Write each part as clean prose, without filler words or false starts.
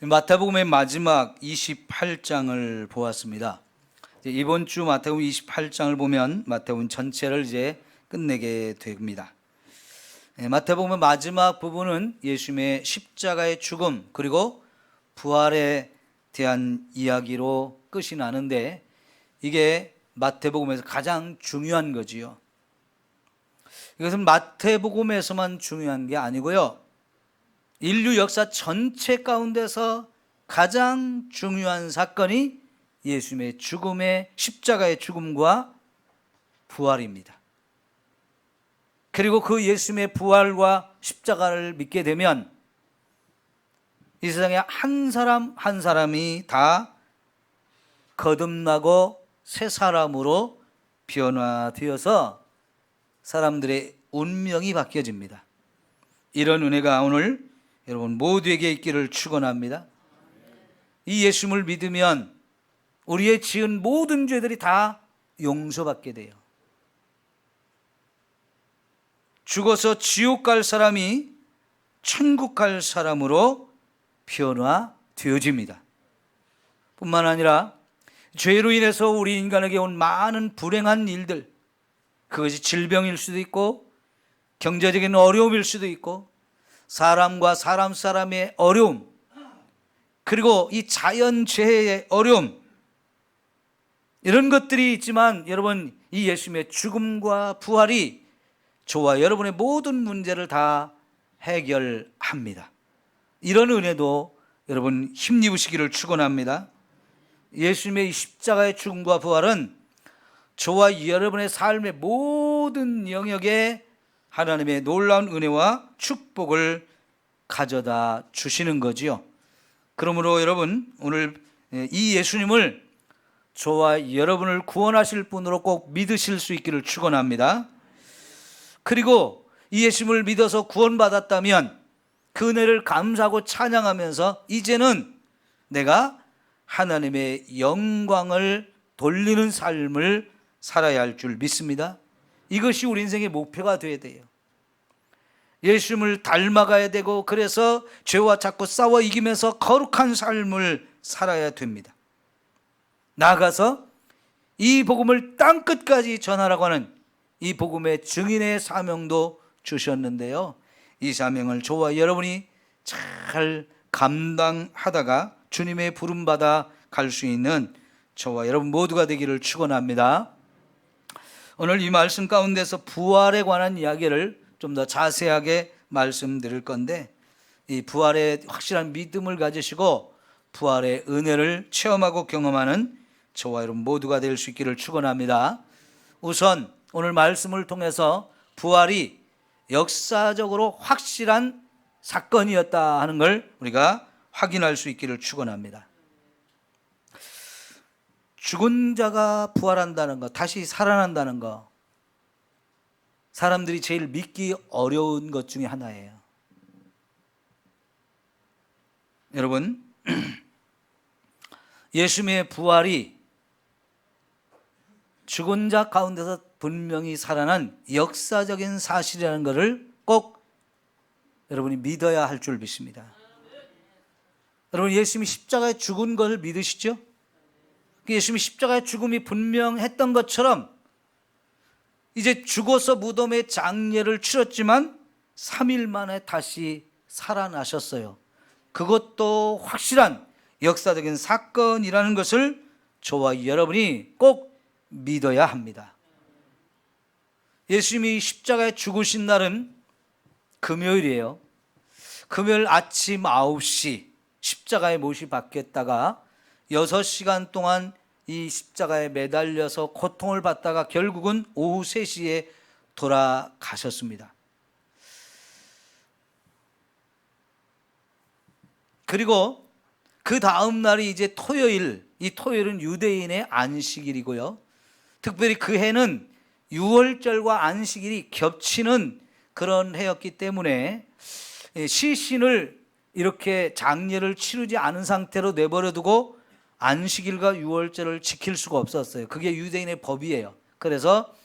마태복음의 마지막 28장을 보았습니다. 이번 주 마태복음 28장을 보면 마태복음 전체를 이제 끝내게 됩니다. 마태복음의 마지막 부분은 예수님의 십자가의 죽음 그리고 부활에 대한 이야기로 끝이 나는데, 이게 마태복음에서 가장 중요한 거지요. 이것은 마태복음에서만 중요한 게 아니고요, 인류 역사 전체 가운데서 가장 중요한 사건이 예수님의 죽음의 십자가의 죽음과 부활입니다. 그리고 그 예수님의 부활과 십자가를 믿게 되면 이 세상에 한 사람 한 사람이 다 거듭나고 새 사람으로 변화되어서 사람들의 운명이 바뀌어집니다. 이런 은혜가 오늘 여러분 모두에게 있기를 축원합니다. 이 예수님을 믿으면 우리의 지은 모든 죄들이 다 용서받게 돼요. 죽어서 지옥 갈 사람이 천국 갈 사람으로 변화되어집니다. 뿐만 아니라 죄로 인해서 우리 인간에게 온 많은 불행한 일들, 그것이 질병일 수도 있고 경제적인 어려움일 수도 있고 사람과 사람의 어려움, 그리고 이 자연재해의 어려움, 이런 것들이 있지만 여러분, 이 예수님의 죽음과 부활이 저와 여러분의 모든 문제를 다 해결합니다. 이런 은혜도 여러분 힘입으시기를 축원합니다. 예수님의 십자가의 죽음과 부활은 저와 여러분의 삶의 모든 영역에 하나님의 놀라운 은혜와 축복을 가져다 주시는 거지요. 그러므로 여러분, 오늘 이 예수님을 저와 여러분을 구원하실 분으로 꼭 믿으실 수 있기를 축원합니다. 그리고 이 예수님을 믿어서 구원받았다면 그 은혜를 감사하고 찬양하면서 이제는 내가 하나님의 영광을 돌리는 삶을 살아야 할 줄 믿습니다. 이것이 우리 인생의 목표가 되어야 돼요. 예수님을 닮아가야 되고, 그래서 죄와 자꾸 싸워 이기면서 거룩한 삶을 살아야 됩니다. 나아가서 이 복음을 땅끝까지 전하라고 하는 이 복음의 증인의 사명도 주셨는데요, 이 사명을 저와 여러분이 잘 감당하다가 주님의 부름받아 갈 수 있는 저와 여러분 모두가 되기를 축원합니다. 오늘 이 말씀 가운데서 부활에 관한 이야기를 좀 더 자세하게 말씀드릴 건데, 이 부활에 확실한 믿음을 가지시고 부활의 은혜를 체험하고 경험하는 저와 여러분 모두가 될 수 있기를 축원합니다. 우선 오늘 말씀을 통해서 부활이 역사적으로 확실한 사건이었다 하는 걸 우리가 확인할 수 있기를 축원합니다. 죽은 자가 부활한다는 것, 다시 살아난다는 것, 사람들이 제일 믿기 어려운 것 중에 하나예요. 여러분, 예수님의 부활이 죽은 자 가운데서 분명히 살아난 역사적인 사실이라는 것을 꼭 여러분이 믿어야 할 줄 믿습니다. 여러분, 예수님이 십자가에 죽은 것을 믿으시죠? 예수님이 십자가의 죽음이 분명했던 것처럼 이제 죽어서 무덤에 장례를 치렀지만 3일 만에 다시 살아나셨어요. 그것도 확실한 역사적인 사건이라는 것을 저와 여러분이 꼭 믿어야 합니다. 예수님이 십자가에 죽으신 날은 금요일이에요. 금요일 아침 9시 십자가에 못이 박혔다가 6시간 동안 이 십자가에 매달려서 고통을 받다가 결국은 오후 3시에 돌아가셨습니다. 그리고 그 다음 날이 이제 토요일, 이 토요일은 유대인의 안식일이고요, 특별히 그 해는 유월절과 안식일이 겹치는 그런 해였기 때문에 시신을 이렇게 장례를 치르지 않은 상태로 내버려두고 안식일과 유월절을 지킬 수가 없었어요. 그게 유대인의 법이에요. 그래서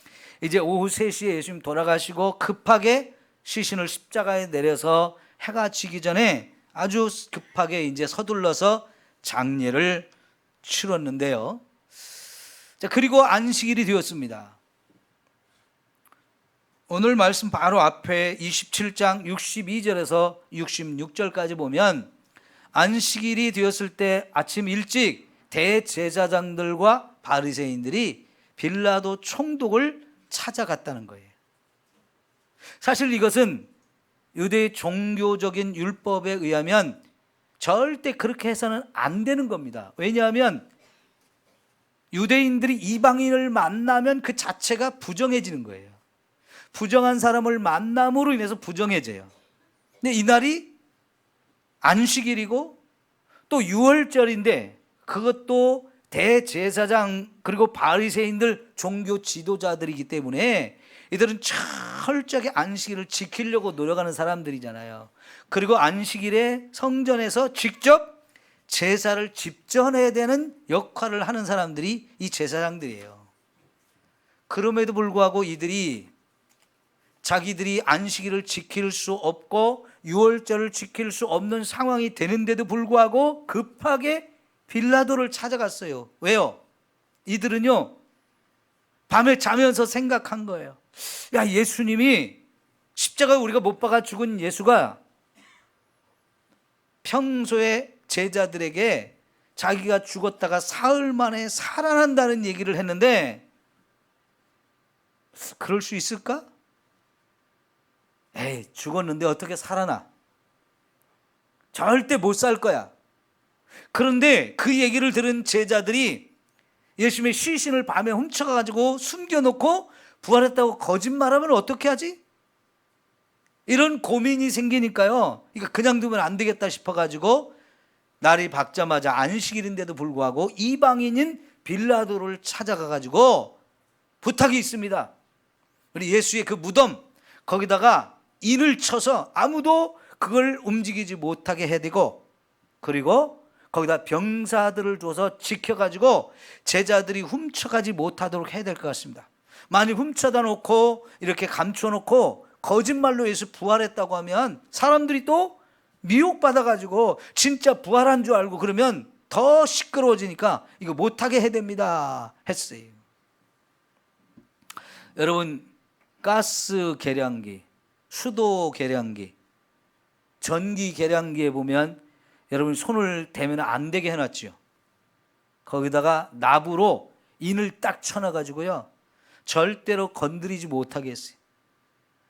이제 오후 3시에 예수님 돌아가시고 급하게 시신을 십자가에 내려서 해가 지기 전에 아주 급하게 이제 서둘러서 장례를 치렀는데요. 자, 그리고 안식일이 되었습니다. 오늘 말씀 바로 앞에 27장 62절에서 66절까지 보면 안식일이 되었을 때 아침 일찍 대제사장들과 바리새인들이 빌라도 총독을 찾아갔다는 거예요. 사실 이것은 유대의 종교적인 율법에 의하면 절대 그렇게 해서는 안 되는 겁니다. 왜냐하면 유대인들이 이방인을 만나면 그 자체가 부정해지는 거예요. 부정한 사람을 만남으로 인해서 부정해져요. 근데 이날이 안식일이고 또 유월절인데 그것도 대제사장 그리고 바리새인들 종교 지도자들이기 때문에 이들은 철저하게 안식일을 지키려고 노력하는 사람들이잖아요. 그리고 안식일에 성전에서 직접 제사를 집전해야 되는 역할을 하는 사람들이 이 제사장들이에요. 그럼에도 불구하고 이들이 자기들이 안식일을 지킬 수 없고 유월절을 지킬 수 없는 상황이 되는데도 불구하고 급하게 빌라도를 찾아갔어요. 왜요? 이들은요, 밤에 자면서 생각한 거예요. 야, 예수님이 십자가에 우리가 못 박아 죽은 예수가 평소에 제자들에게 자기가 죽었다가 사흘 만에 살아난다는 얘기를 했는데 그럴 수 있을까? 에이, 죽었는데 어떻게 살아나? 절대 못 살 거야. 그런데 그 얘기를 들은 제자들이 예수님의 시신을 밤에 훔쳐가지고 숨겨놓고 부활했다고 거짓말하면 어떻게 하지? 이런 고민이 생기니까요, 이거 그냥 두면 안 되겠다 싶어가지고 날이 밝자마자 안식일인데도 불구하고 이방인인 빌라도를 찾아가가지고 부탁이 있습니다. 우리 예수의 그 무덤 거기다가 인을 쳐서 아무도 그걸 움직이지 못하게 해야 되고, 그리고 거기다 병사들을 줘서 지켜가지고 제자들이 훔쳐가지 못하도록 해야 될 것 같습니다. 만약 훔쳐다 놓고 이렇게 감춰 놓고 거짓말로 예수 부활했다고 하면 사람들이 또 미혹받아가지고 진짜 부활한 줄 알고 그러면 더 시끄러워지니까 이거 못하게 해야 됩니다 했어요. 여러분, 가스 계량기, 수도 계량기, 전기 계량기에 보면 여러분 손을 대면 안 되게 해놨죠. 거기다가 납으로 인을 딱 쳐놔가지고요, 절대로 건드리지 못하게 했어요.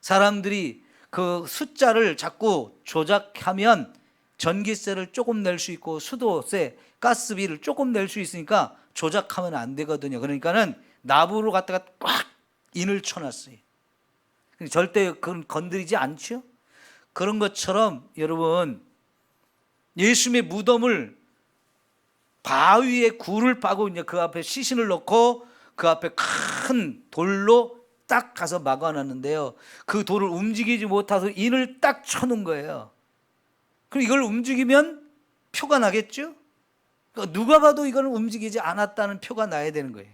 사람들이 그 숫자를 자꾸 조작하면 전기세를 조금 낼 수 있고 수도세, 가스비를 조금 낼 수 있으니까 조작하면 안 되거든요. 그러니까는 납으로 갖다가 꽉 인을 쳐놨어요. 절대 그건 건드리지 않죠. 그런 것처럼 여러분, 예수님의 무덤을 바위에 굴을 파고 이제 그 앞에 시신을 넣고 그 앞에 큰 돌로 딱 가서 막아놨는데요, 그 돌을 움직이지 못해서 인을 딱 쳐놓은 거예요. 그럼 이걸 움직이면 표가 나겠죠? 그러니까 누가 봐도 이걸 움직이지 않았다는 표가 나야 되는 거예요.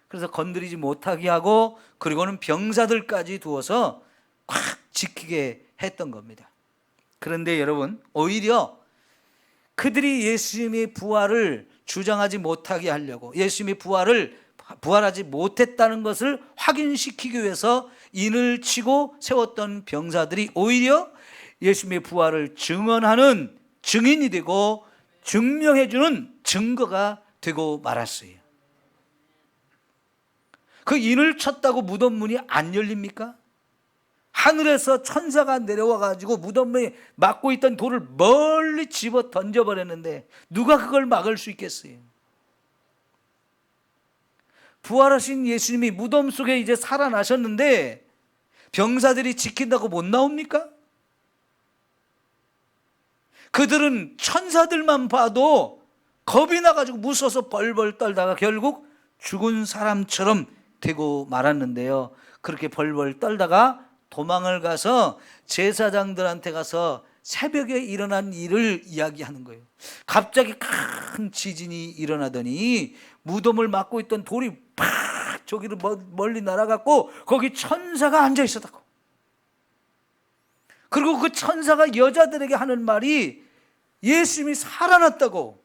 그래서 건드리지 못하게 하고 그리고는 병사들까지 두어서 꽉 지키게 했던 겁니다. 그런데 여러분, 오히려 그들이 예수님의 부활을 주장하지 못하게 하려고, 예수님의 부활하지 못했다는 것을 확인시키기 위해서 인을 치고 세웠던 병사들이 오히려 예수님의 부활을 증언하는 증인이 되고 증명해주는 증거가 되고 말았어요. 그 인을 쳤다고 무덤 문이 안 열립니까? 하늘에서 천사가 내려와가지고 무덤에 막고 있던 돌을 멀리 집어 던져버렸는데 누가 그걸 막을 수 있겠어요? 부활하신 예수님이 무덤 속에 이제 살아나셨는데 병사들이 지킨다고 못 나옵니까? 그들은 천사들만 봐도 겁이 나가지고 무서워서 벌벌 떨다가 결국 죽은 사람처럼 되고 말았는데요, 그렇게 벌벌 떨다가 도망을 가서 제사장들한테 가서 새벽에 일어난 일을 이야기하는 거예요. 갑자기 큰 지진이 일어나더니 무덤을 막고 있던 돌이 팍 저기로 멀리 날아갔고 거기 천사가 앉아 있었다고. 그리고 그 천사가 여자들에게 하는 말이 예수님이 살아났다고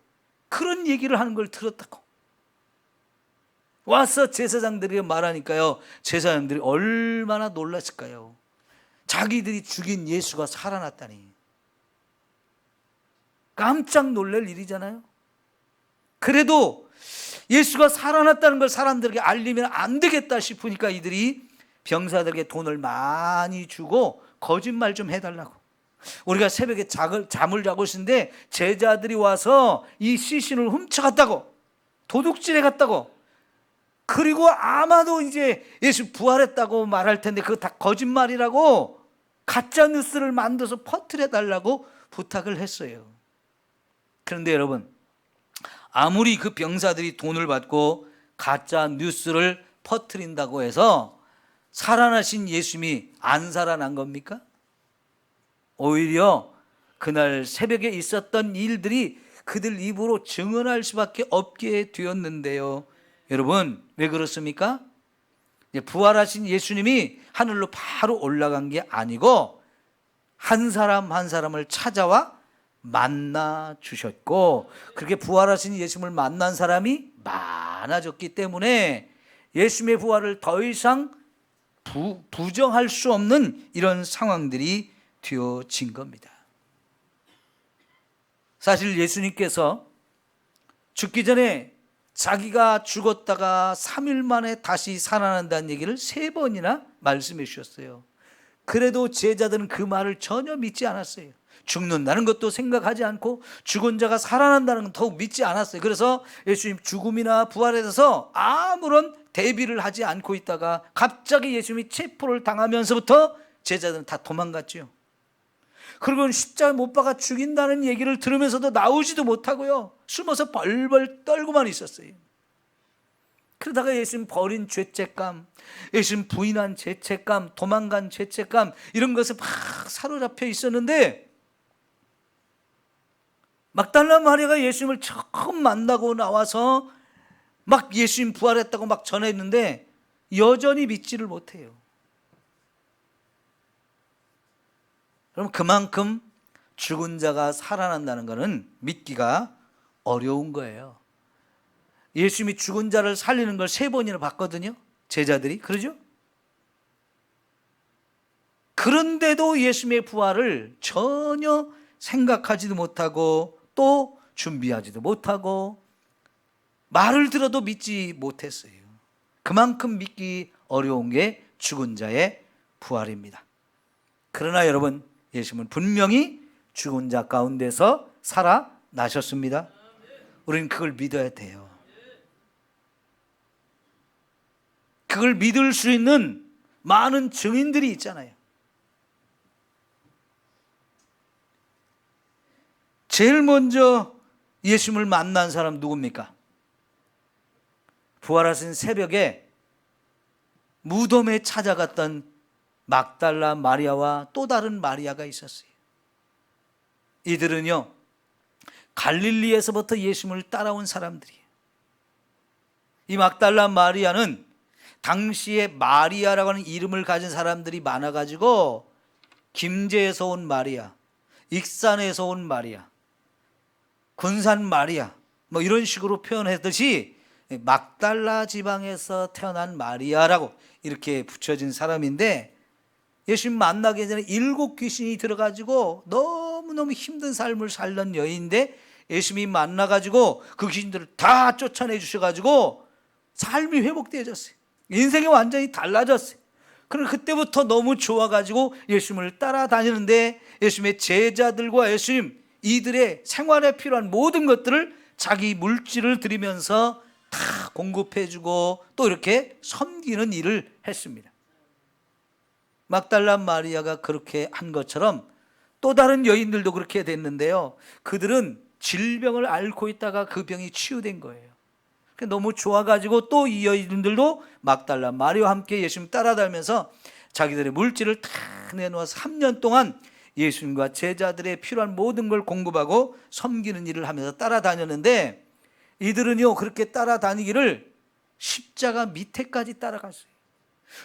그런 얘기를 하는 걸 들었다고. 와서 제사장들에게 말하니까요, 제사장들이 얼마나 놀랐을까요? 자기들이 죽인 예수가 살아났다니. 깜짝 놀랄 일이잖아요. 그래도 예수가 살아났다는 걸 사람들에게 알리면 안 되겠다 싶으니까 이들이 병사들에게 돈을 많이 주고 거짓말 좀 해달라고. 우리가 새벽에 잠을 자고 있는데 제자들이 와서 이 시신을 훔쳐갔다고, 도둑질해 갔다고, 그리고 아마도 이제 예수 부활했다고 말할 텐데 그거 다 거짓말이라고 가짜 뉴스를 만들어서 퍼뜨려 달라고 부탁을 했어요. 그런데 여러분, 아무리 그 병사들이 돈을 받고 가짜 뉴스를 퍼뜨린다고 해서 살아나신 예수님이 안 살아난 겁니까? 오히려 그날 새벽에 있었던 일들이 그들 입으로 증언할 수밖에 없게 되었는데요. 여러분, 왜 그렇습니까? 부활하신 예수님이 하늘로 바로 올라간 게 아니고 한 사람 한 사람을 찾아와 만나 주셨고, 그렇게 부활하신 예수님을 만난 사람이 많아졌기 때문에 예수님의 부활을 더 이상 부정할 수 없는 이런 상황들이 되어진 겁니다. 사실 예수님께서 죽기 전에 자기가 죽었다가 3일 만에 다시 살아난다는 얘기를 3번이나 말씀해 주셨어요. 그래도 제자들은 그 말을 전혀 믿지 않았어요. 죽는다는 것도 생각하지 않고 죽은 자가 살아난다는 건 더욱 믿지 않았어요. 그래서 예수님 죽음이나 부활에 대해서 아무런 대비를 하지 않고 있다가 갑자기 예수님이 체포를 당하면서부터 제자들은 다 도망갔죠. 그리고 십자가에 못 박아 죽인다는 얘기를 들으면서도 나오지도 못하고요, 숨어서 벌벌 떨고만 있었어요. 그러다가 예수님 버린 죄책감, 예수님 부인한 죄책감, 도망간 죄책감, 이런 것에 막 사로잡혀 있었는데, 막달라 마리아가 예수님을 처음 만나고 나와서 막 예수님 부활했다고 막 전했는데 여전히 믿지를 못해요. 그럼 그만큼 죽은 자가 살아난다는 것은 믿기가 어려운 거예요. 예수님이 죽은 자를 살리는 걸 3번이나 봤거든요, 제자들이. 그러죠? 그런데도 예수님의 부활을 전혀 생각하지도 못하고 또 준비하지도 못하고 말을 들어도 믿지 못했어요. 그만큼 믿기 어려운 게 죽은 자의 부활입니다. 그러나 여러분, 예수님은 분명히 죽은 자 가운데서 살아나셨습니다. 우리는 그걸 믿어야 돼요. 그걸 믿을 수 있는 많은 증인들이 있잖아요. 제일 먼저 예수님을 만난 사람 누굽니까? 부활하신 새벽에 무덤에 찾아갔던 막달라 마리아와 또 다른 마리아가 있었어요. 이들은요, 갈릴리에서부터 예수님을 따라온 사람들이에요. 이 막달라 마리아는 당시에 마리아라고 하는 이름을 가진 사람들이 많아가지고 김제에서 온 마리아, 익산에서 온 마리아, 군산 마리아, 뭐 이런 식으로 표현했듯이 막달라 지방에서 태어난 마리아라고 이렇게 붙여진 사람인데, 예수님 만나기 전에 7 귀신이 들어가지고 너무너무 힘든 삶을 살던 여인인데 예수님이 만나가지고 그 귀신들을 다 쫓아내 주셔가지고 삶이 회복되어졌어요. 인생이 완전히 달라졌어요. 그럼 그때부터 너무 좋아가지고 예수님을 따라다니는데, 예수님의 제자들과 예수님 이들의 생활에 필요한 모든 것들을 자기 물질을 들이면서 다 공급해주고 또 이렇게 섬기는 일을 했습니다. 막달라 마리아가 그렇게 한 것처럼 또 다른 여인들도 그렇게 됐는데요, 그들은 질병을 앓고 있다가 그 병이 치유된 거예요. 너무 좋아가지고 또 이 여인들도 막달라 마리아와 함께 예수님 따라다니면서 자기들의 물질을 다 내놓아서 3년 동안 예수님과 제자들의 필요한 모든 걸 공급하고 섬기는 일을 하면서 따라다녔는데, 이들은요 그렇게 따라다니기를 십자가 밑에까지 따라갔어요.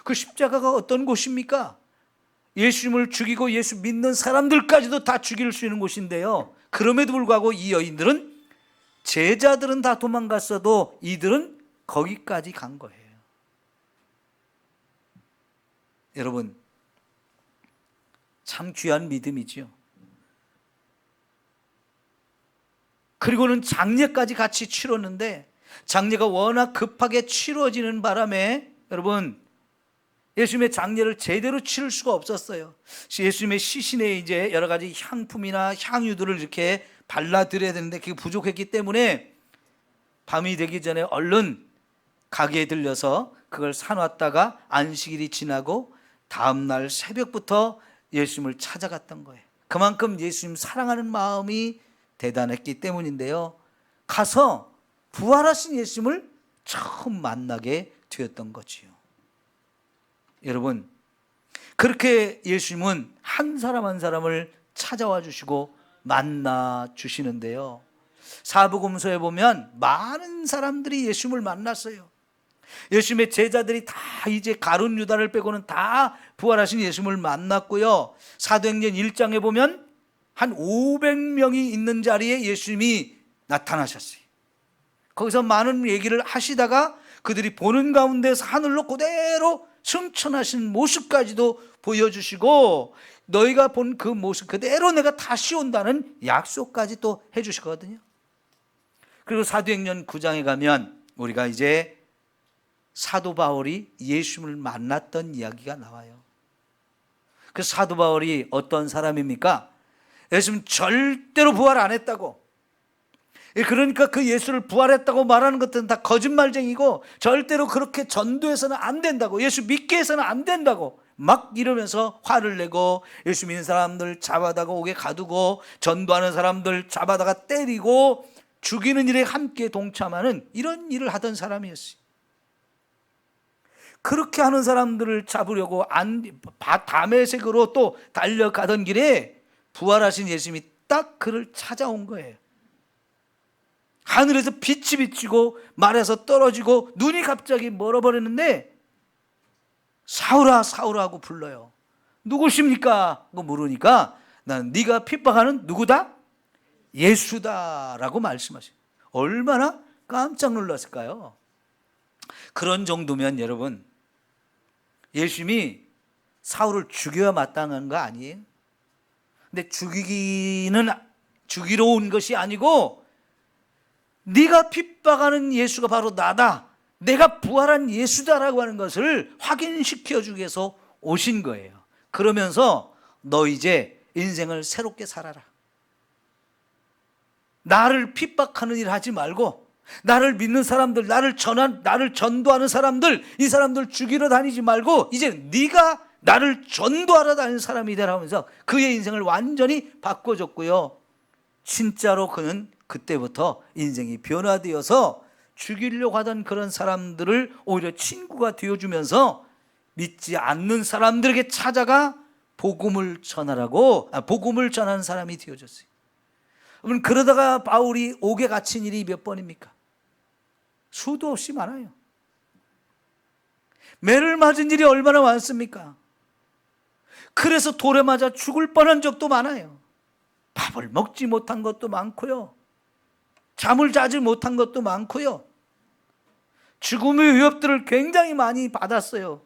그 십자가가 어떤 곳입니까? 예수님을 죽이고 예수 믿는 사람들까지도 다 죽일 수 있는 곳인데요, 그럼에도 불구하고 이 여인들은, 제자들은 다 도망갔어도 이들은 거기까지 간 거예요. 여러분, 참 귀한 믿음이지요. 그리고는 장례까지 같이 치렀는데, 장례가 워낙 급하게 치러지는 바람에 여러분, 예수님의 장례를 제대로 치를 수가 없었어요. 예수님의 시신에 이제 여러 가지 향품이나 향유들을 이렇게 발라드려야 되는데 그게 부족했기 때문에 밤이 되기 전에 얼른 가게에 들려서 그걸 사놨다가 안식일이 지나고 다음날 새벽부터 예수님을 찾아갔던 거예요. 그만큼 예수님 사랑하는 마음이 대단했기 때문인데요, 가서 부활하신 예수님을 처음 만나게 되었던 거지요. 여러분, 그렇게 예수님은 한 사람 한 사람을 찾아와 주시고 만나 주시는데요, 사복음서에 보면 많은 사람들이 예수님을 만났어요. 예수님의 제자들이 다 이제 가룟 유다를 빼고는 다 부활하신 예수님을 만났고요, 사도행전 1장에 보면 한 500명이 있는 자리에 예수님이 나타나셨어요. 거기서 많은 얘기를 하시다가 그들이 보는 가운데서 하늘로 그대로 승천하신 모습까지도 보여주시고, 너희가 본 그 모습 그대로 내가 다시 온다는 약속까지 또 해주시거든요. 그리고 사도행전 9장에 가면 우리가 이제 사도 바울이 예수님을 만났던 이야기가 나와요. 그 사도 바울이 어떤 사람입니까? 예수님 절대로 부활 안 했다고, 그러니까 그 예수를 부활했다고 말하는 것들은 다 거짓말쟁이고 절대로 그렇게 전도해서는 안 된다고, 예수 믿게 해서는 안 된다고 막 이러면서 화를 내고, 예수 믿는 사람들 잡아다가 옥에 가두고, 전도하는 사람들 잡아다가 때리고 죽이는 일에 함께 동참하는 이런 일을 하던 사람이었어요. 그렇게 하는 사람들을 잡으려고 담에색으로 또 달려가던 길에 부활하신 예수님이 딱 그를 찾아온 거예요. 하늘에서 빛이 비치고 말에서 떨어지고 눈이 갑자기 멀어버렸는데, 사울아 사울아 하고 불러요. 누구십니까? 하고 물으니까, 난 네가 핍박하는 누구다? 예수다라고 말씀하셔요. 얼마나 깜짝 놀랐을까요? 그런 정도면 여러분, 예수님이 사울을 죽여야 마땅한 거 아니에요? 근데 죽이러 온 것이 아니고, 네가 핍박하는 예수가 바로 나다, 내가 부활한 예수다라고 하는 것을 확인시켜 주기 위해서 오신 거예요. 그러면서 너 이제 인생을 새롭게 살아라. 나를 핍박하는 일 하지 말고, 나를 믿는 사람들, 나를 전도하는 사람들, 이 사람들 죽이러 다니지 말고 이제 네가 나를 전도하러 다니는 사람이 되라 하면서 그의 인생을 완전히 바꿔줬고요, 진짜로 그는 그때부터 인생이 변화되어서 죽이려고 하던 그런 사람들을 오히려 친구가 되어주면서 믿지 않는 사람들에게 찾아가 복음을 전하는 사람이 되어졌어요. 여러분, 그러다가 바울이 옥에 갇힌 일이 몇 번입니까? 수도 없이 많아요. 매를 맞은 일이 얼마나 많습니까? 그래서 돌에 맞아 죽을 뻔한 적도 많아요. 밥을 먹지 못한 것도 많고요, 잠을 자지 못한 것도 많고요, 죽음의 위협들을 굉장히 많이 받았어요.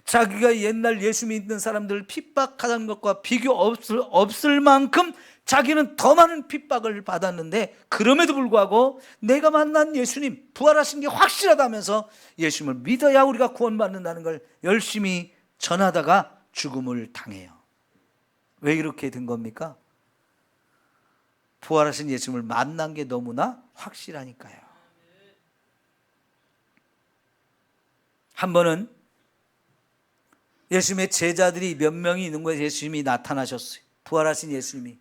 자기가 옛날 예수 믿는 사람들을 핍박하던 것과 비교 없을 만큼 자기는 더 많은 핍박을 받았는데, 그럼에도 불구하고 내가 만난 예수님 부활하신 게 확실하다면서 예수님을 믿어야 우리가 구원받는다는 걸 열심히 전하다가 죽음을 당해요. 왜 이렇게 된 겁니까? 부활하신 예수님을 만난 게 너무나 확실하니까요. 한 번은 예수님의 제자들이 몇 명이 있는 곳에 예수님이 나타나셨어요. 부활하신 예수님이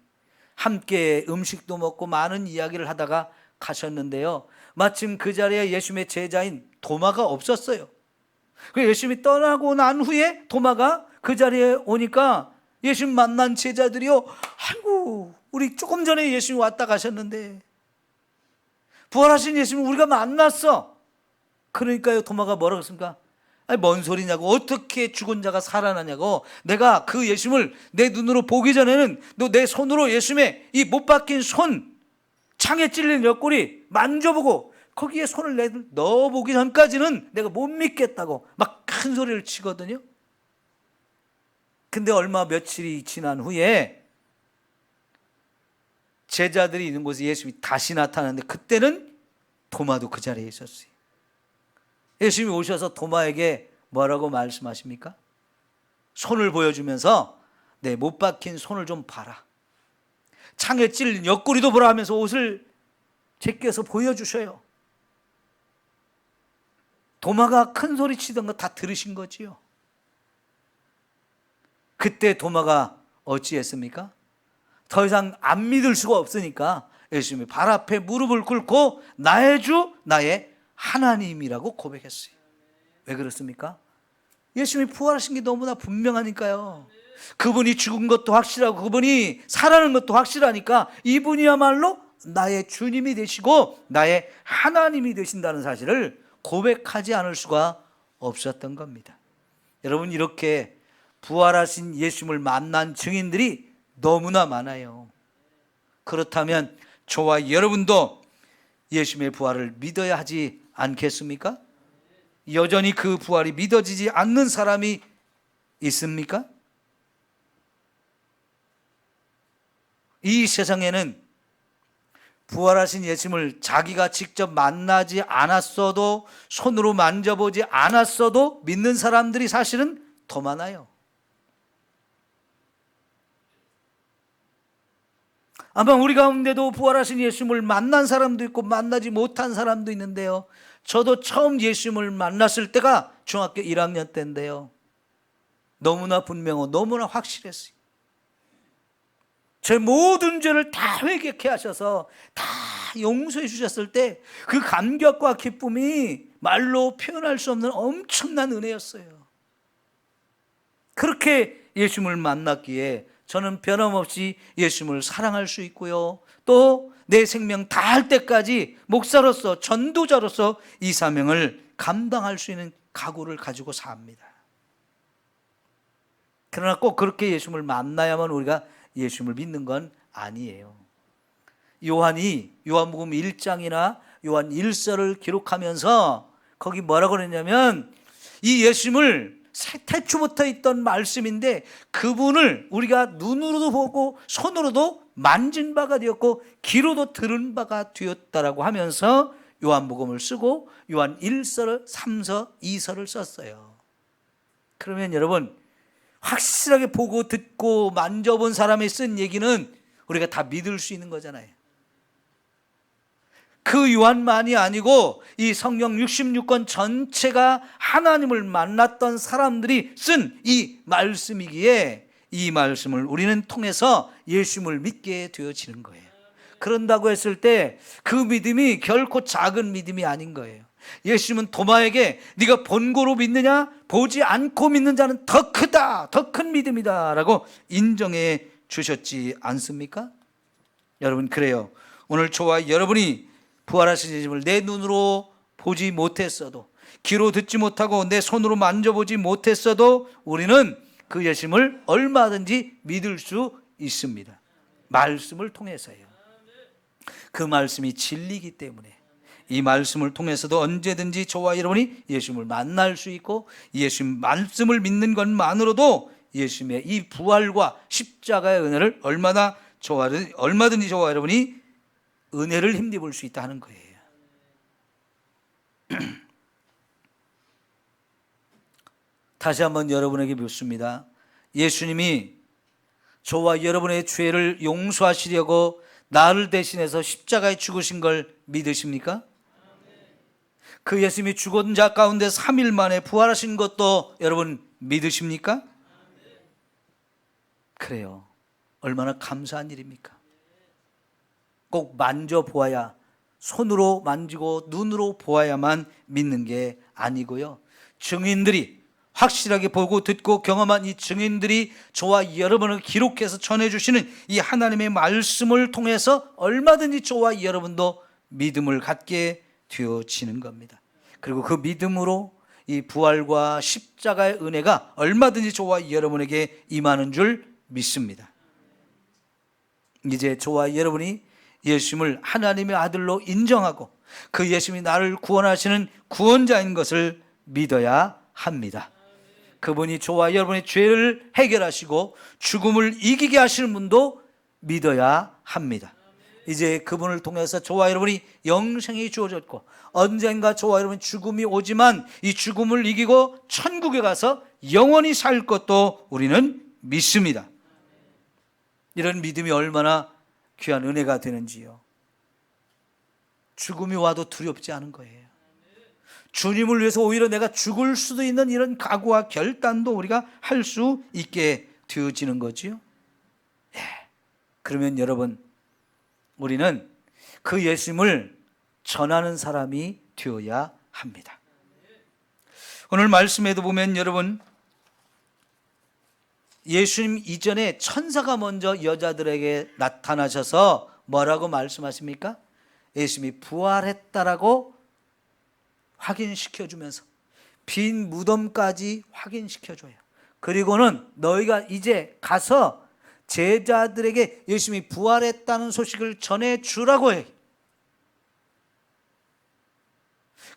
함께 음식도 먹고 많은 이야기를 하다가 가셨는데요, 마침 그 자리에 예수님의 제자인 도마가 없었어요. 예수님이 떠나고 난 후에 도마가 그 자리에 오니까 예수님 만난 제자들이요, 아이고 우리 조금 전에 예수님 왔다 가셨는데 부활하신 예수님 우리가 만났어. 그러니까요, 도마가 뭐라고 했습니까? 아니, 뭔 소리냐고. 어떻게 죽은 자가 살아나냐고. 내가 그 예수님을 내 눈으로 보기 전에는 너 내 손으로 예수님의 이 못 박힌 손, 창에 찔린 옆구리 만져보고 거기에 손을 넣어보기 전까지는 내가 못 믿겠다고 막 큰 소리를 치거든요. 근데 얼마 며칠이 지난 후에 제자들이 있는 곳에 예수님이 다시 나타났는데 그때는 도마도 그 자리에 있었어요. 예수님이 오셔서 도마에게 뭐라고 말씀하십니까? 손을 보여주면서 내 못 박힌 손을 좀 봐라. 창에 찔린 옆구리도 보라 하면서 옷을 제껴서 보여주셔요. 도마가 큰 소리 치던 거 다 들으신 거지요. 그때 도마가 어찌했습니까? 더 이상 안 믿을 수가 없으니까 예수님이 발 앞에 무릎을 꿇고 나의 주, 나의 하나님이라고 고백했어요. 왜 그렇습니까? 예수님이 부활하신 게 너무나 분명하니까요. 그분이 죽은 것도 확실하고 그분이 살아난 것도 확실하니까 이분이야말로 나의 주님이 되시고 나의 하나님이 되신다는 사실을 고백하지 않을 수가 없었던 겁니다. 여러분, 이렇게 부활하신 예수님을 만난 증인들이 너무나 많아요. 그렇다면 저와 여러분도 예수님의 부활을 믿어야 하지 않겠습니까? 여전히 그 부활이 믿어지지 않는 사람이 있습니까? 이 세상에는 부활하신 예수님을 자기가 직접 만나지 않았어도, 손으로 만져보지 않았어도 믿는 사람들이 사실은 더 많아요. 아마 우리 가운데도 부활하신 예수님을 만난 사람도 있고 만나지 못한 사람도 있는데요. 저도 처음 예수님을 만났을 때가 중학교 1학년 때인데요. 너무나 분명하고 너무나 확실했어요. 제 모든 죄를 다 회개케 하셔서 다 용서해 주셨을 때 그 감격과 기쁨이 말로 표현할 수 없는 엄청난 은혜였어요. 그렇게 예수님을 만났기에 저는 변함없이 예수님을 사랑할 수 있고요. 또 내 생명 다할 때까지 목사로서, 전도자로서 이 사명을 감당할 수 있는 각오를 가지고 삽니다. 그러나 꼭 그렇게 예수님을 만나야만 우리가 예수님을 믿는 건 아니에요. 요한이 요한복음 1장이나 요한 1서를 기록하면서 거기 뭐라고 그랬냐면 이 예수님을 태초부터 있던 말씀인데 그분을 우리가 눈으로도 보고 손으로도 만진 바가 되었고 귀로도 들은 바가 되었다라고 하면서 요한복음을 쓰고 요한 1서를 3서 2서를 썼어요. 그러면 여러분, 확실하게 보고 듣고 만져본 사람이 쓴 얘기는 우리가 다 믿을 수 있는 거잖아요. 그 요한만이 아니고 이 성경 66권 전체가 하나님을 만났던 사람들이 쓴 이 말씀이기에 이 말씀을 우리는 통해서 예수님을 믿게 되어지는 거예요. 그런다고 했을 때 그 믿음이 결코 작은 믿음이 아닌 거예요. 예수님은 도마에게 네가 본고로 믿느냐? 보지 않고 믿는 자는 더 크다, 더 큰 믿음이다 라고 인정해 주셨지 않습니까? 여러분, 그래요. 오늘 저와 여러분이 부활하신 예수님을 내 눈으로 보지 못했어도, 귀로 듣지 못하고 내 손으로 만져보지 못했어도 우리는 그 예수님을 얼마든지 믿을 수 있습니다. 말씀을 통해서요. 그 말씀이 진리이기 때문에 이 말씀을 통해서도 언제든지 저와 여러분이 예수님을 만날 수 있고 예수님 말씀을 믿는 것만으로도 예수님의 이 부활과 십자가의 은혜를 얼마든지 저와 여러분이 은혜를 힘입을 수 있다 하는 거예요. 다시 한번 여러분에게 묻습니다. 예수님이 저와 여러분의 죄를 용서하시려고 나를 대신해서 십자가에 죽으신 걸 믿으십니까? 그 예수님이 죽은 자 가운데 3일 만에 부활하신 것도 여러분 믿으십니까? 그래요. 얼마나 감사한 일입니까? 꼭 만져보아야, 손으로 만지고 눈으로 보아야만 믿는 게 아니고요. 증인들이, 확실하게 보고 듣고 경험한 이 증인들이 저와 여러분을 기록해서 전해주시는 이 하나님의 말씀을 통해서 얼마든지 저와 여러분도 믿음을 갖게 되어지는 겁니다. 그리고 그 믿음으로 이 부활과 십자가의 은혜가 얼마든지 저와 여러분에게 임하는 줄 믿습니다. 이제 저와 여러분이 예수님을 하나님의 아들로 인정하고 그 예수님이 나를 구원하시는 구원자인 것을 믿어야 합니다. 그분이 저와 여러분의 죄를 해결하시고 죽음을 이기게 하시는 분도 믿어야 합니다. 이제 그분을 통해서 저와 여러분이 영생이 주어졌고 언젠가 저와 여러분 죽음이 오지만 이 죽음을 이기고 천국에 가서 영원히 살 것도 우리는 믿습니다. 이런 믿음이 얼마나 귀한 은혜가 되는지요. 죽음이 와도 두렵지 않은 거예요. 주님을 위해서 오히려 내가 죽을 수도 있는 이런 각오와 결단도 우리가 할 수 있게 되어지는 거지요. 예. 그러면 여러분, 우리는 그 예수님을 전하는 사람이 되어야 합니다. 오늘 말씀에도 보면 여러분, 예수님 이전에 천사가 먼저 여자들에게 나타나셔서 뭐라고 말씀하십니까? 예수님이 부활했다라고 확인시켜주면서 빈 무덤까지 확인시켜줘요. 그리고는 너희가 이제 가서 제자들에게 예수님이 부활했다는 소식을 전해주라고 해요.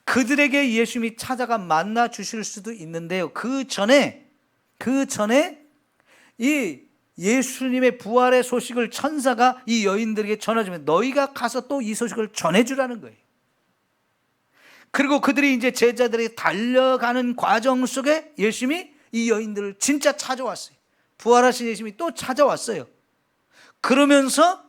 그들에게 예수님이 찾아가 만나 주실 수도 있는데요, 그 전에 이 예수님의 부활의 소식을 천사가 이 여인들에게 전해주면 너희가 가서 또 이 소식을 전해주라는 거예요. 그리고 그들이 이제 제자들이 달려가는 과정 속에 예수님이 이 여인들을 진짜 찾아왔어요. 부활하신 예수님이 또 찾아왔어요. 그러면서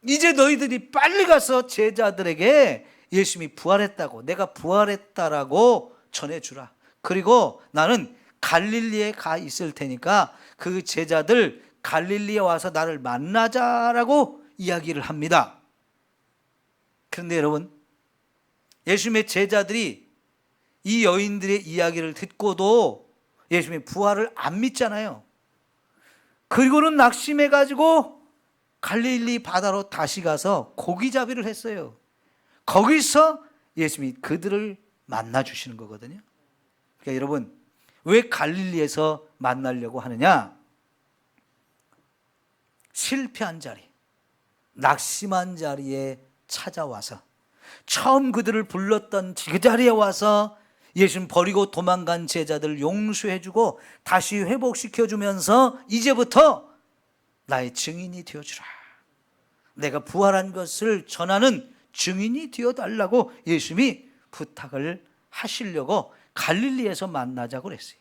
이제 너희들이 빨리 가서 제자들에게 예수님이 부활했다고, 내가 부활했다라고 전해주라. 그리고 나는 갈릴리에 가 있을 테니까 그 제자들 갈릴리에 와서 나를 만나자라고 이야기를 합니다. 그런데 여러분, 예수님의 제자들이 이 여인들의 이야기를 듣고도 예수님의 부활을 안 믿잖아요. 그리고는 낙심해가지고 갈릴리 바다로 다시 가서 고기잡이를 했어요. 거기서 예수님이 그들을 만나주시는 거거든요. 그러니까 여러분, 왜 갈릴리에서 만나려고 하느냐? 실패한 자리, 낙심한 자리에 찾아와서 처음 그들을 불렀던 그 자리에 와서 예수님 버리고 도망간 제자들 용서해주고 다시 회복시켜주면서 이제부터 나의 증인이 되어주라. 내가 부활한 것을 전하는 증인이 되어달라고 예수님이 부탁을 하시려고 갈릴리에서 만나자고 그랬어요.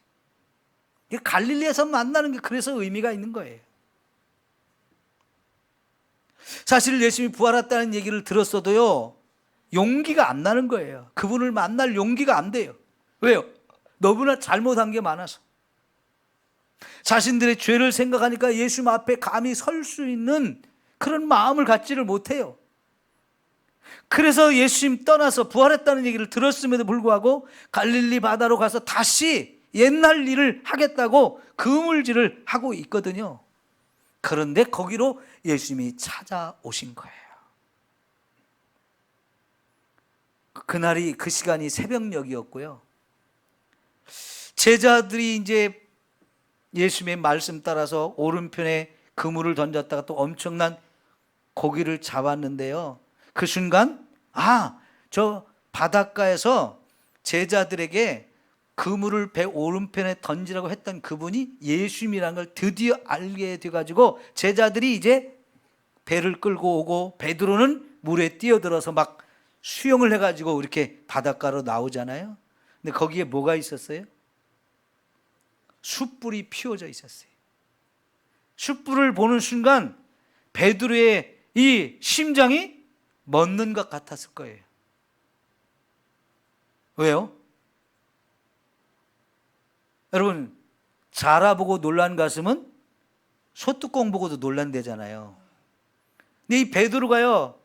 갈릴리에서 만나는 게 그래서 의미가 있는 거예요. 사실 예수님이 부활했다는 얘기를 들었어도요, 용기가 안 나는 거예요. 그분을 만날 용기가 안 돼요. 왜요? 너무나 잘못한 게 많아서. 자신들의 죄를 생각하니까 예수님 앞에 감히 설 수 있는 그런 마음을 갖지를 못해요. 그래서 예수님 떠나서 부활했다는 얘기를 들었음에도 불구하고 갈릴리 바다로 가서 다시 옛날 일을 하겠다고 그물질을 하고 있거든요. 그런데 거기로 예수님이 찾아오신 거예요. 그날이, 그 시간이 새벽녘이었고요. 제자들이 이제 예수님의 말씀 따라서 오른편에 그물을 던졌다가 또 엄청난 고기를 잡았는데요, 그 순간 저 바닷가에서 제자들에게 그물을 배 오른편에 던지라고 했던 그분이 예수님이라는 걸 드디어 알게 돼가지고 제자들이 이제 배를 끌고 오고 베드로는 물에 뛰어들어서 막 수영을 해가지고 이렇게 바닷가로 나오잖아요. 근데 거기에 뭐가 있었어요? 숯불이 피워져 있었어요. 숯불을 보는 순간 베드로의 이 심장이 멎는 것 같았을 거예요. 왜요? 여러분, 자라보고 놀란 가슴은 소뚜껑 보고도 놀란대잖아요. 근데 이 베드로가요,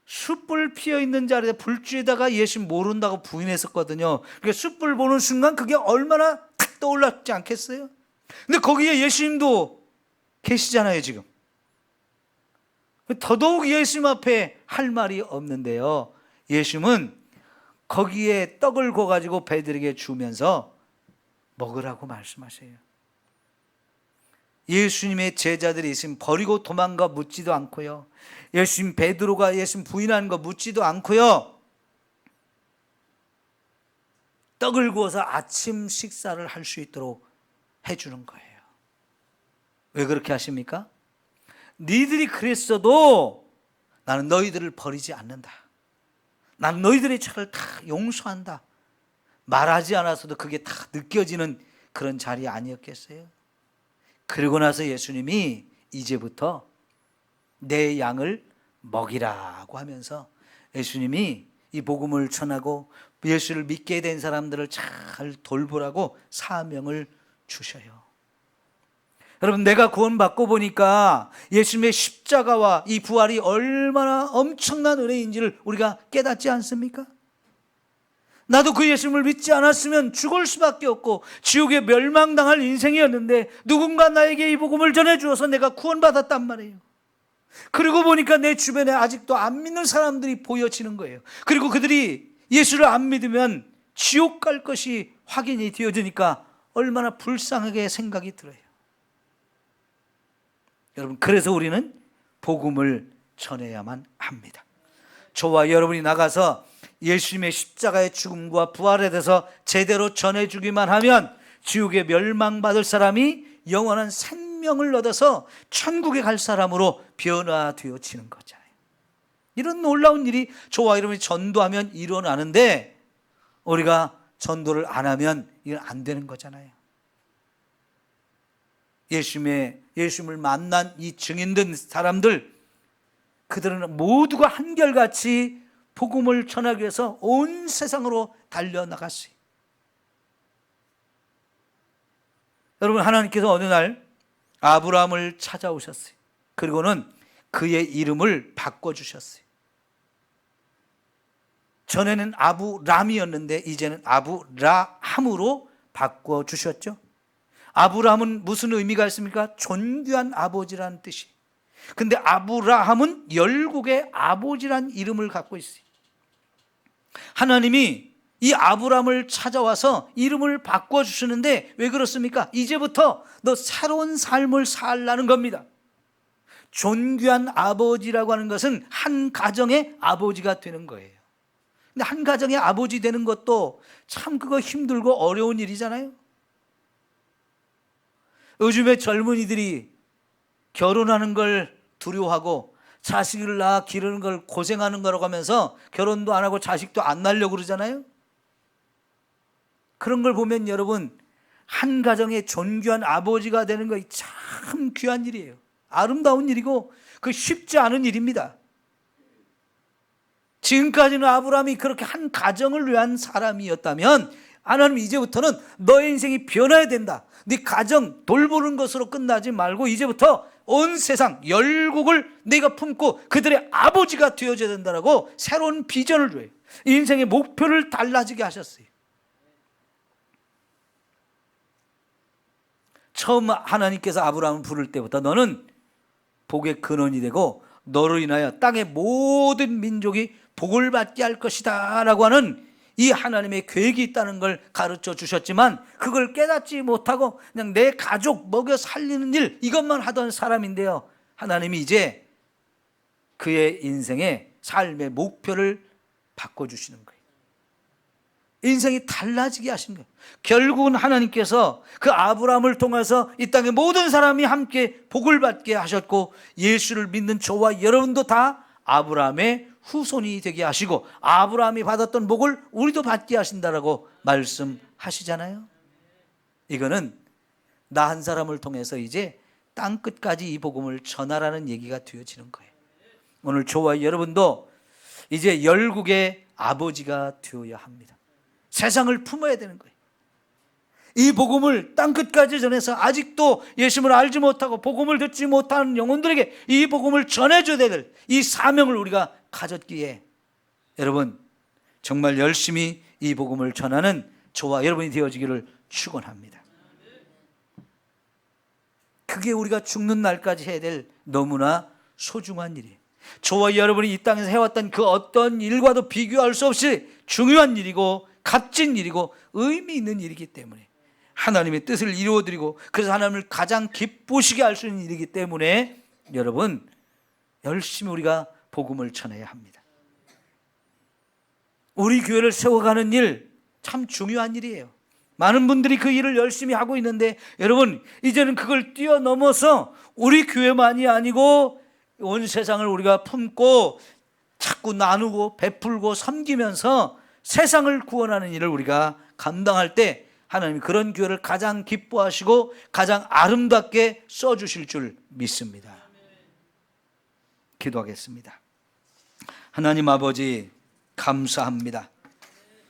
숯불 피어있는 자리에 불주에다가 예수 모른다고 부인했었거든요. 그러니까 숯불 보는 순간 그게 얼마나 탁 떠올랐지 않겠어요? 근데 거기에 예수님도 계시잖아요, 지금. 더더욱 예수님 앞에 할 말이 없는데요, 예수님은 거기에 떡을 구워가지고 배들에게 주면서 먹으라고 말씀하세요. 예수님의 제자들이 있으면 버리고 도망가 묻지도 않고요. 예수님 베드로가 예수님 부인하는 거 묻지도 않고요. 떡을 구워서 아침 식사를 할 수 있도록 해주는 거예요. 왜 그렇게 하십니까? 니들이 그랬어도 나는 너희들을 버리지 않는다. 난 너희들의 죄를 다 용서한다. 말하지 않았어도 그게 다 느껴지는 그런 자리 아니었겠어요? 그러고 나서 예수님이 이제부터 내 양을 먹이라고 하면서 예수님이 이 복음을 전하고 예수를 믿게 된 사람들을 잘 돌보라고 사명을 주셔요. 여러분, 내가 구원받고 보니까 예수님의 십자가와 이 부활이 얼마나 엄청난 은혜인지를 우리가 깨닫지 않습니까? 나도 그 예수님을 믿지 않았으면 죽을 수밖에 없고 지옥에 멸망당할 인생이었는데 누군가 나에게 이 복음을 전해주어서 내가 구원받았단 말이에요. 그리고 보니까 내 주변에 아직도 안 믿는 사람들이 보여지는 거예요. 그리고 그들이 예수를 안 믿으면 지옥 갈 것이 확인이 되어지니까 얼마나 불쌍하게 생각이 들어요. 여러분, 그래서 우리는 복음을 전해야만 합니다. 저와 여러분이 나가서 예수님의 십자가의 죽음과 부활에 대해서 제대로 전해주기만 하면 지옥에 멸망받을 사람이 영원한 생명을 얻어서 천국에 갈 사람으로 변화되어지는 거잖아요. 이런 놀라운 일이 저와 여러분이 전도하면 일어나는데 우리가 전도를 안 하면 이건 안 되는 거잖아요. 예수님을 만난 이 증인된 사람들, 그들은 모두가 한결같이 복음을 전하기 위해서 온 세상으로 달려나갔어요. 여러분, 하나님께서 어느 날 아브라함을 찾아오셨어요. 그리고는 그의 이름을 바꿔주셨어요. 전에는 아브람이었는데 이제는 아브라함으로 바꿔주셨죠. 아브라함은 무슨 의미가 있습니까? 존귀한 아버지라는 뜻이. 근데 아브라함은 열국의 아버지란 이름을 갖고 있어요. 하나님이 이 아브라함을 찾아와서 이름을 바꿔주시는데 왜 그렇습니까? 이제부터 너 새로운 삶을 살라는 겁니다. 존귀한 아버지라고 하는 것은 한 가정의 아버지가 되는 거예요. 근데 한 가정의 아버지 되는 것도 참 그거 힘들고 어려운 일이잖아요. 요즘에 젊은이들이 결혼하는 걸 두려워하고 자식을 낳아 기르는 걸 고생하는 거라고 하면서 결혼도 안 하고 자식도 안 낳으려고 그러잖아요. 그런 걸 보면 여러분, 한 가정의 존귀한 아버지가 되는 거 참 귀한 일이에요. 아름다운 일이고 그 쉽지 않은 일입니다. 지금까지는 아브라함이 그렇게 한 가정을 위한 사람이었다면 하나님 이제부터는 너의 인생이 변해야 된다. 네 가정 돌보는 것으로 끝나지 말고 이제부터 온 세상 열국을 네가 품고 그들의 아버지가 되어져야 된다라고 새로운 비전을 줘요. 인생의 목표를 달라지게 하셨어요. 처음 하나님께서 아브라함을 부를 때부터 너는 복의 근원이 되고 너로 인하여 땅의 모든 민족이 복을 받게 할 것이다 라고 하는 이 하나님의 계획이 있다는 걸 가르쳐 주셨지만 그걸 깨닫지 못하고 그냥 내 가족 먹여 살리는 일 이것만 하던 사람인데요, 하나님이 이제 그의 인생의 삶의 목표를 바꿔주시는 거예요. 인생이 달라지게 하신 거예요. 결국은 하나님께서 그 아브라함을 통해서 이 땅의 모든 사람이 함께 복을 받게 하셨고 예수를 믿는 저와 여러분도 다 아브라함의 후손이 되게 하시고 아브라함이 받았던 복을 우리도 받게 하신다라고 말씀하시잖아요. 이거는 나 한 사람을 통해서 이제 땅끝까지 이 복음을 전하라는 얘기가 되어지는 거예요. 오늘 저와 여러분도 이제 열국의 아버지가 되어야 합니다. 세상을 품어야 되는 거예요. 이 복음을 땅끝까지 전해서 아직도 예수님을 알지 못하고 복음을 듣지 못하는 영혼들에게 이 복음을 전해줘야 될 이 사명을 우리가 가졌기에 여러분 정말 열심히 이 복음을 전하는 저와 여러분이 되어지기를 축원합니다. 그게 우리가 죽는 날까지 해야 될 너무나 소중한 일이에요. 저와 여러분이 이 땅에서 해왔던 그 어떤 일과도 비교할 수 없이 중요한 일이고 값진 일이고 의미 있는 일이기 때문에, 하나님의 뜻을 이루어드리고 그래서 하나님을 가장 기쁘시게 할 수 있는 일이기 때문에 여러분, 열심히 우리가 복음을 전해야 합니다. 우리 교회를 세워가는 일 참 중요한 일이에요. 많은 분들이 그 일을 열심히 하고 있는데, 여러분 이제는 그걸 뛰어넘어서 우리 교회만이 아니고 온 세상을 우리가 품고 자꾸 나누고 베풀고 섬기면서 세상을 구원하는 일을 우리가 감당할 때 하나님이 그런 교회를 가장 기뻐하시고 가장 아름답게 써주실 줄 믿습니다. 기도하겠습니다. 하나님 아버지, 감사합니다.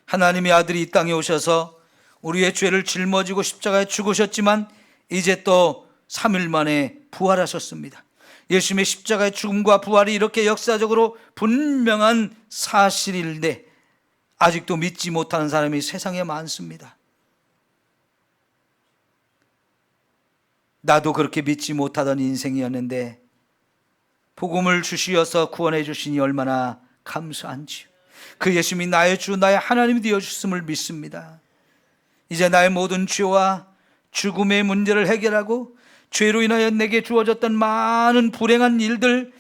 하나님의 아들이 이 땅에 오셔서 우리의 죄를 짊어지고 십자가에 죽으셨지만 이제 또 3일 만에 부활하셨습니다. 예수님의 십자가의 죽음과 부활이 이렇게 역사적으로 분명한 사실인데 아직도 믿지 못하는 사람이 세상에 많습니다. 나도 그렇게 믿지 못하던 인생이었는데 복음을 주시어서 구원해 주시니 얼마나 감사한지요. 그 예수님이 나의 주, 나의 하나님이 되어주셨음을 믿습니다. 이제 나의 모든 죄와 죽음의 문제를 해결하고 죄로 인하여 내게 주어졌던 많은 불행한 일들,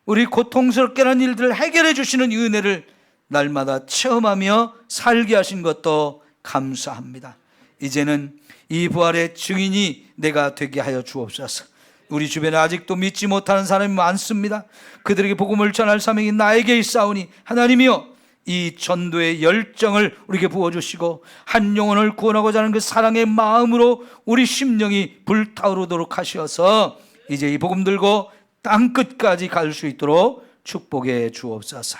우리 고통스럽게 하는 일들을 해결해 주시는 은혜를 날마다 체험하며 살게 하신 것도 감사합니다. 이제는 이 부활의 증인이 내가 되게 하여 주옵소서. 우리 주변에 아직도 믿지 못하는 사람이 많습니다. 그들에게 복음을 전할 사명이 나에게 있사오니 하나님이여, 이 전도의 열정을 우리에게 부어주시고 한 영혼을 구원하고자 하는 그 사랑의 마음으로 우리 심령이 불타오르도록 하셔서 이제 이 복음 들고 땅끝까지 갈 수 있도록 축복해 주옵소서.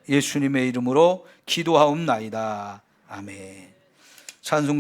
예수님의 이름으로 기도하옵나이다. 아멘. 찬송